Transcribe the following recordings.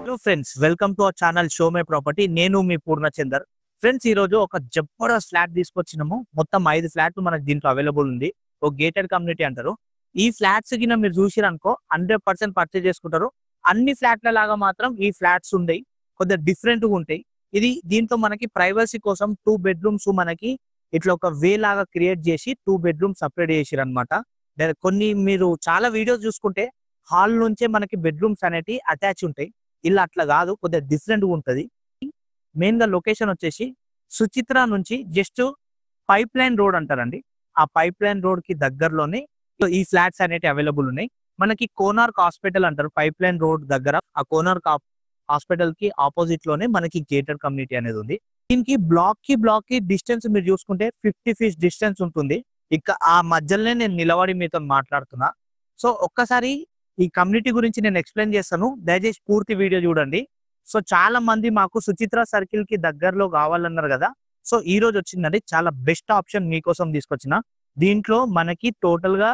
Hello friends, welcome to our channel show my property. నేను మీ Purnachander. Friends, ఈ రోజు ఒక జబర్దస్త్ ఫ్లాట్ తీసుకొచ్చినాము. మొత్తం 5 ఫ్లాట్లు మనకి దీంట్లో అవైలబుల్ ఉంది. ఒక గేటెడ్ కమ్యూనిటీ అంటారు. ఈ ఫ్లాట్స్ కింద మీరు చూసిరనుకో 100% పర్చేజ్ చేసుకుంటారు. అన్ని ఫ్లాట్ల లాగా మాత్రం ఈ ఫ్లాట్స్ ఉంటాయి, కొద్దిగా డిఫరెంట్ గా ఉంటాయి. దీంతో మనకి ప్రైవసీ కోసం 2 బెడ్రూమ్స్ మనకి ఇట్లా ఒక వే లాగా క్రియేట్ చేసి 2 బెడ్రూమ్స్ సపరేట్ చేసిరు అనమాట. కొన్ని మీరు చాలా వీడియోస్ చూసుకుంటే హాల్ నుంచే మనకి బెడ్రూమ్స్ అనేవి అటాచ్ ఉంటాయి. ఇలా అట్లా కాదు, కొద్దిగా డిఫరెంట్ గా ఉంటది. మెయిన్ గా లొకేషన్ వచ్చేసి సుచిత్ర నుంచి జస్ట్ పైప్ లైన్ రోడ్ అంటారండి. ఆ పైప్ లైన్ రోడ్ కి దగ్గరలోనే ఈ ఫ్లాట్స్ అనేవి అవైలబుల్ ఉన్నాయి. మనకి కోనార్క్ హాస్పిటల్ అంటారు పైప్ లైన్ రోడ్ దగ్గర. ఆ కోనార్క్ హాస్పిటల్ కి ఆపోజిట్ లోనే మనకి గేటెడ్ కమ్యూనిటీ అనేది ఉంది. దీనికి బ్లాక్ కి డిస్టెన్స్ మీరు చూసుకుంటే 50 feet డిస్టెన్స్ ఉంటుంది. ఇక ఆ మధ్యలోనే నేను నిలబడి మీతో మాట్లాడుతున్నా. సో ఒక్కసారి ఈ కమ్యూనిటీ గురించి నేను ఎక్స్ప్లెయిన్ చేస్తాను, దయచేసి పూర్తి వీడియో చూడండి. సో చాలా మంది మాకు సుచిత్ర సర్కిల్ కి దగ్గరలో కావాలన్నారు కదా. సో ఈ రోజు వచ్చిందండి చాలా బెస్ట్ ఆప్షన్ మీకోసం తీసుకొచ్చిన. దీంట్లో మనకి టోటల్ గా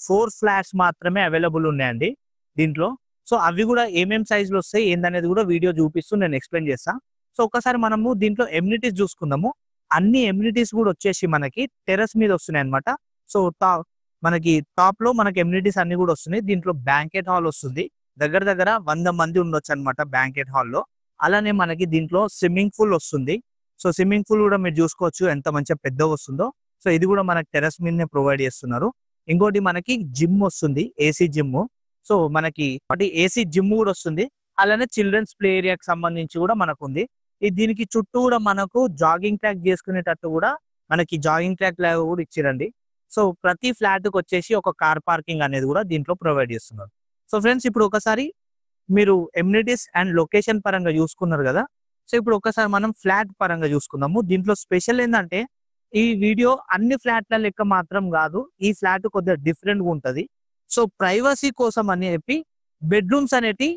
4 ఫ్లాట్స్ మాత్రమే అవైలబుల్ ఉన్నాయండి దీంట్లో. సో అవి కూడా ఏమేం సైజ్ లో వస్తాయి ఏందనేది కూడా వీడియో చూపిస్తూ నేను ఎక్స్ప్లెయిన్ చేస్తా. సో ఒకసారి మనము దీంట్లో ఎమ్యూనిటీస్ చూసుకుందాము. అన్ని ఎమ్యూనిటీస్ కూడా వచ్చేసి మనకి టెర్రస్ మీద వస్తున్నాయి అనమాట. సో మనకి టాప్ లో మనకి ఎమ్యూనిటీస్ అన్ని కూడా వస్తున్నాయి. దీంట్లో బ్యాంకెట్ హాల్ వస్తుంది, దగ్గర 100 మంది ఉండొచ్చు అనమాట బ్యాంకెట్ హాల్లో. అలానే మనకి దీంట్లో స్విమ్మింగ్ పూల్ వస్తుంది. సో స్విమ్మింగ్ పూల్ కూడా మీరు చూసుకోవచ్చు ఎంత మంచిగా పెద్దగా వస్తుందో. సో ఇది కూడా మనకి టెర్రస్ మీదనే ప్రొవైడ్ చేస్తున్నారు. ఇంకోటి మనకి జిమ్ వస్తుంది, ఏసీ జిమ్. సో మనకి ఏసీ జిమ్ కూడా వస్తుంది. అలానే చిల్డ్రన్స్ ప్లే ఏరియాకి సంబంధించి కూడా మనకు ఉంది. దీనికి చుట్టూ కూడా మనకు జాగింగ్ ట్రాక్ చేసుకునేటట్టు కూడా మనకి జాగింగ్ ట్రాక్ లాగా కూడా ఇచ్చిరండి. సో ప్రతి ఫ్లాట్ కి వచ్చేసి ఒక కార్ పార్కింగ్ అనేది కూడా దీంట్లో ప్రొవైడ్ చేస్తున్నారు. సో ఫ్రెండ్స్, ఇప్పుడు ఒకసారి మీరు ఎమ్యూనిటీస్ అండ్ లొకేషన్ పరంగా చూసుకున్నారు కదా. సో ఇప్పుడు ఒకసారి మనం ఫ్లాట్ పరంగా చూసుకుందాము. దీంట్లో స్పెషల్ ఏంటంటే ఈ వీడియో అన్ని ఫ్లాట్ల లెక్క మాత్రం కాదు, ఈ ఫ్లాట్ కొద్దిగా డిఫరెంట్ గా ఉంటది. సో ప్రైవసీ కోసం అని చెప్పి బెడ్రూమ్స్ అనేటి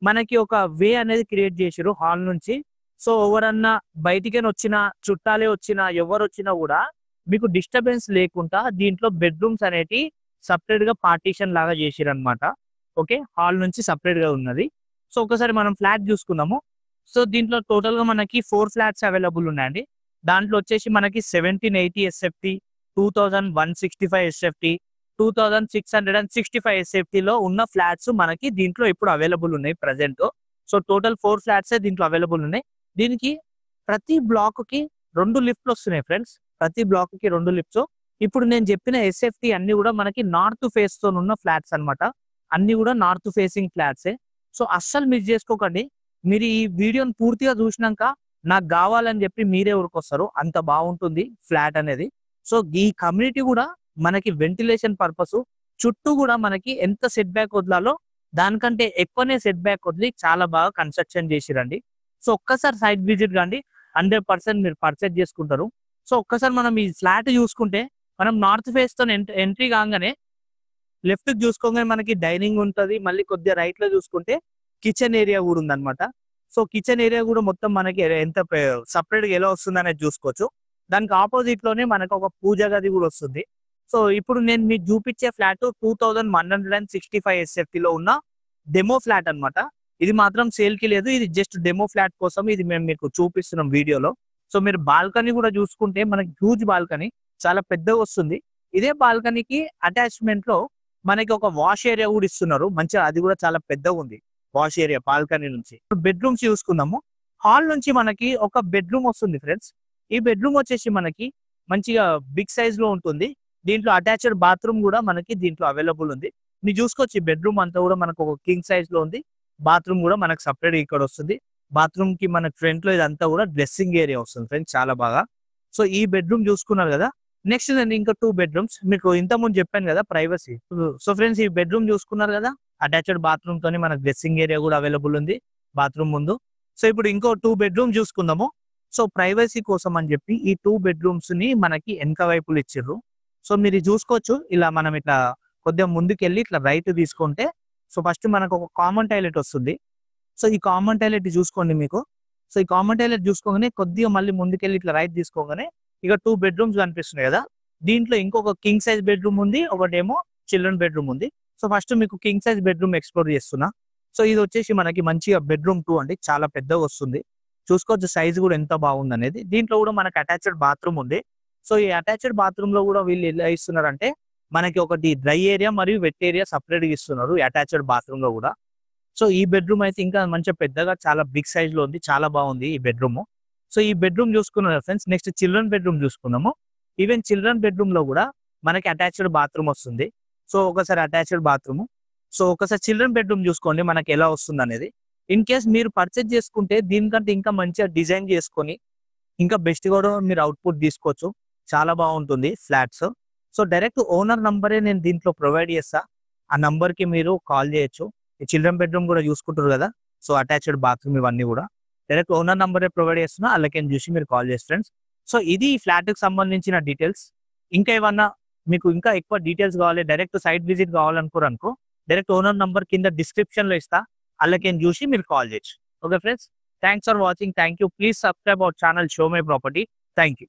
మనకి ఒక వే అనేది క్రియేట్ చేసారు హాల్ నుంచి. సో ఎవరన్నా బయటికి వచ్చినా, చుట్టాలే వచ్చినా, ఎవరు వచ్చినా కూడా మీకు డిస్టర్బెన్స్ లేకుండా దీంట్లో బెడ్రూమ్స్ అనేటి సపరేట్ గా పార్టీషన్ లాగా చేసిరు అనమాట. ఓకే, హాల్ నుంచి సపరేట్ గా ఉన్నది. సో ఒకసారి మనం ఫ్లాట్ చూసుకుందాము. సో దీంట్లో టోటల్ గా మనకి 4 ఫ్లాట్స్ అవైలబుల్ ఉన్నాయండి. దాంట్లో వచ్చేసి మనకి 1780 SFT, 2165 SFT, 2665 SFT లో ఉన్న ఫ్లాట్స్ మనకి దీంట్లో ఇప్పుడు అవైలబుల్ ఉన్నాయి ప్రజెంట్. సో టోటల్ 4 ఫ్లాట్స్ దీంట్లో అవైలబుల్ ఉన్నాయి. దీనికి ప్రతి బ్లాక్ కి 2 లిఫ్ట్లు వస్తున్నాయి ఫ్రెండ్స్. ప్రతి బ్లాక్ కి 2 లిఫ్ట్స్. ఇప్పుడు నేను చెప్పిన SFT అన్ని కూడా మనకి నార్త్ ఫేస్ తో ఉన్న ఫ్లాట్స్ అనమాట. అన్ని కూడా నార్త్ ఫేసింగ్ ఫ్లాట్సే. సో అస్సలు మిస్ చేసుకోకండి. మీరు ఈ వీడియోని పూర్తిగా చూసినాక నాకు కావాలని చెప్పి మీరే ఊరుకొస్తారు, అంత బాగుంటుంది ఫ్లాట్ అనేది. సో ఈ కమ్యూనిటీ కూడా మనకి వెంటిలేషన్ పర్పస్ చుట్టూ కూడా మనకి ఎంత సెట్ బ్యాక్ వదలాలో దానికంటే ఎక్కువనే సెట్ బ్యాక్ వదిలి చాలా బాగా కన్స్ట్రక్షన్ చేసిరండి. సో ఒక్కసారి సైట్ విజిట్ కండి, 100% మీరు పర్చేజ్ చేసుకుంటారు. సో ఒక్కసారి మనం ఈ ఫ్లాట్ చూసుకుంటే మనం నార్త్ ఫేస్ తో ఎంట్రీ కాగానే లెఫ్ట్ కి చూసుకోగానే మనకి డైనింగ్ ఉంటుంది. మళ్ళీ కొద్దిగా రైట్ లో చూసుకుంటే కిచెన్ ఏరియా కూడా ఉందన్నమాట. సో కిచెన్ ఏరియా కూడా మొత్తం మనకి ఎంత సపరేట్ గా ఎలా వస్తుంది అనేది చూసుకోవచ్చు. దానికి ఆపోజిట్ లోనే మనకు ఒక పూజ గది కూడా వస్తుంది. సో ఇప్పుడు నేను మీకు చూపించే ఫ్లాట్ 2165 SFT లో ఉన్న డెమో ఫ్లాట్ అనమాట. ఇది మాత్రం సేల్ కి లేదు, ఇది జస్ట్ డెమో ఫ్లాట్ కోసం ఇది మేము మీకు చూపిస్తున్నాం వీడియోలో. సో మీరు బాల్కనీ కూడా చూసుకుంటే మనకి హ్యూజ్ బాల్కనీ, చాలా పెద్దగా వస్తుంది. ఇదే బాల్కనీకి అటాచ్మెంట్ లో మనకి ఒక వాష్ ఏరియా కూడా ఇస్తున్నారు మంచిగా. అది కూడా చాలా పెద్దగా ఉంది వాష్ ఏరియా బాల్కనీ నుంచి. బెడ్రూమ్స్ చూసుకుందాము. హాల్ నుంచి మనకి ఒక బెడ్రూమ్ వస్తుంది ఫ్రెండ్స్. ఈ బెడ్రూమ్ వచ్చేసి మనకి మంచిగా బిగ్ సైజ్ లో ఉంటుంది. దీంట్లో అటాచ్డ్ బాత్రూమ్ కూడా మనకి దీంట్లో అవైలబుల్ ఉంది. మీరు చూసుకోవచ్చు ఈ బెడ్రూమ్ అంతా కూడా మనకు ఒక కింగ్ సైజ్ లో ఉంది. బాత్రూమ్ కూడా మనకు సపరేట్ ఇక్కడ వస్తుంది. బాత్రూమ్ కి మన ఫ్రంట్ లో ఇదంతా కూడా డ్రెస్సింగ్ ఏరియా వస్తుంది ఫ్రెండ్స్, చాలా బాగా. సో ఈ బెడ్రూమ్ చూసుకున్నారు కదా. నెక్స్ట్ నేను ఇంకా 2 బెడ్రూమ్స్ మీకు ఇంత ముందు చెప్పాను కదా ప్రైవసీ. సో ఫ్రెండ్స్, ఈ బెడ్రూమ్ చూసుకున్నారు కదా, అటాచ్డ్ బాత్రూమ్ తోని మనకు డ్రెస్సింగ్ ఏరియా కూడా అవైలబుల్ ఉంది బాత్రూమ్ ముందు. సో ఇప్పుడు ఇంకో 2 బెడ్రూమ్ చూసుకుందాము. సో ప్రైవసీ కోసం అని చెప్పి ఈ 2 బెడ్రూమ్స్ ని మనకి వెనక వైపులు ఇచ్చిర్రు. సో మీరు చూసుకోవచ్చు, ఇలా మనం ఇట్లా కొద్దిగా ముందుకెళ్ళి ఇట్లా రైట్ తీసుకుంటే సో ఫస్ట్ మనకు ఒక కామన్ టాయిలెట్ వస్తుంది. సో ఈ కామన్ టాయిలెట్ చూసుకోండి మీకు. సో ఈ కామన్ టాయిలెట్ చూసుకోగానే కొద్దిగా మళ్ళీ ముందుకెళ్ళి ఇట్లా రైట్ తీసుకోగానే ఇక 2 బెడ్రూమ్స్ కనిపిస్తున్నాయి కదా. దీంట్లో ఇంకొక కింగ్ సైజ్ బెడ్రూమ్ ఉంది, ఒకటేమో చిల్డ్రన్ బెడ్రూమ్ ఉంది. సో ఫస్ట్ మీకు కింగ్ సైజ్ బెడ్రూమ్ ఎక్స్ప్లోర్ చేస్తున్నా. సో ఇది వచ్చేసి మనకి మంచిగా బెడ్రూమ్ 2 అండి, చాలా పెద్దగా వస్తుంది. చూసుకోవచ్చు సైజ్ కూడా ఎంత బాగుంది అనేది. దీంట్లో కూడా మనకి అటాచ్డ్ బాత్రూమ్ ఉంది. సో ఈ అటాచ్డ్ బాత్రూమ్ లో కూడా వీళ్ళు ఎలా ఇస్తున్నారంటే మనకి ఒకటి డ్రై ఏరియా మరియు వెట్ ఏరియా సపరేట్ గా ఇస్తున్నారు ఈ అటాచ్డ్ బాత్రూమ్ లో కూడా. సో ఈ బెడ్రూమ్ అయితే ఇంకా మంచిగా పెద్దగా చాలా బిగ్ సైజ్ లో ఉంది, చాలా బాగుంది ఈ బెడ్రూమ్. సో ఈ బెడ్రూమ్ చూసుకున్నారు ఫ్రెండ్స్. నెక్స్ట్ చిల్డ్రన్ బెడ్రూమ్ చూసుకున్నాము. ఈవెన్ చిల్డ్రన్ బెడ్రూమ్ లో కూడా మనకి అటాచ్డ్ బాత్రూమ్ వస్తుంది. సో ఒకసారి అటాచ్డ్ బాత్రూమ్. సో ఒకసారి చిల్డ్రన్ బెడ్రూమ్ చూసుకోండి మనకి ఎలా వస్తుంది అనేది. ఇన్ కేస్ మీరు పర్చేజ్ చేసుకుంటే దీనికంటే ఇంకా మంచిగా డిజైన్ చేసుకొని ఇంకా బెస్ట్ కూడా మీరు అవుట్పుట్ తీసుకోవచ్చు. చాలా బాగుంటుంది ఫ్లాట్స్. సో డైరెక్ట్ ఓనర్ నంబరే నేను దీంట్లో ప్రొవైడ్ చేస్తా. ఆ నంబర్ కి మీరు కాల్ చేయొచ్చు. ఈ చిల్డ్రన్ బెడ్రూమ్ కూడా చూసుకుంటారు కదా. సో అటాచ్డ్ బాత్రూమ్ ఇవన్నీ కూడా డైరెక్ట్ ఓనర్ నంబరే ప్రొవైడ్ చేస్తున్నా. అలాగే చూసి మీరు కాల్ చేస్తారు ఫ్రెండ్స్. సో ఇది ఈ ఫ్లాట్ కి సంబంధించిన డీటెయిల్స్. ఇంకా ఏమన్నా మీకు ఇంకా ఎక్కువ డీటెయిల్స్ కావాలి, డైరెక్ట్ సైట్ విజిట్ కావాలనుకో డైరెక్ట్ ఓనర్ నంబర్ కింద డిస్క్రిప్షన్ లో ఇస్తా. అలాగే చూసి మీరు కాల్ చేయొచ్చు. Okay friends, thanks for watching. Thank you. Please subscribe our channel show my property. Thank you.